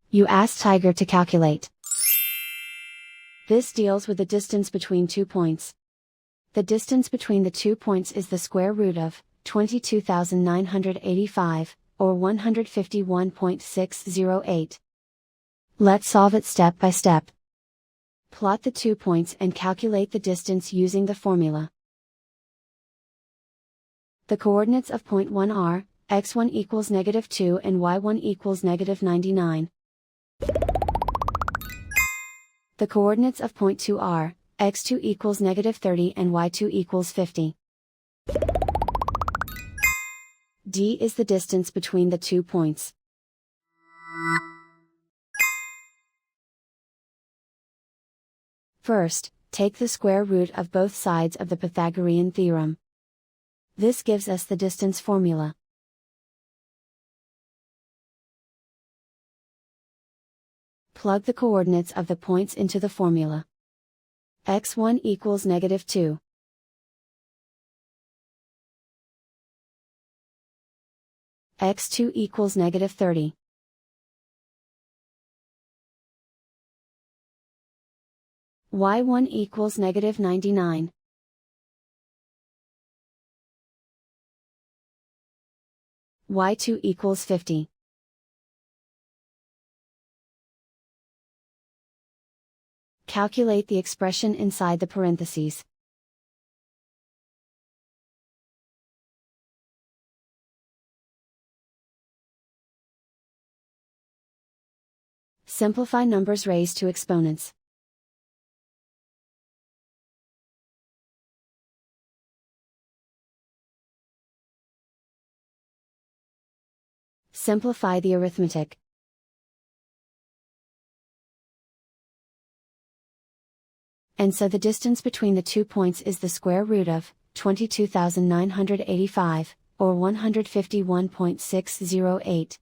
You ask Tiger to calculate. This deals with the distance between 2 points. The distance between the 2 points is the square root of 22,985, or 151.608. Let's solve it step by step. Plot the 2 points and calculate the distance using the formula. The coordinates of point 1 are, x1 equals -2 and y1 equals -99. The coordinates of point 2 are, x2 equals -30 and y2 equals 50. D is the distance between the 2 points. First, take the square root of both sides of the Pythagorean theorem. This gives us the distance formula. Plug the coordinates of the points into the formula. x1 equals -2. x2 equals -30. y1 equals -99. y2 equals 50. Calculate the expression inside the parentheses. Simplify numbers raised to exponents. Simplify the arithmetic. And so the distance between the 2 points is the square root of 22,985, or 151.608.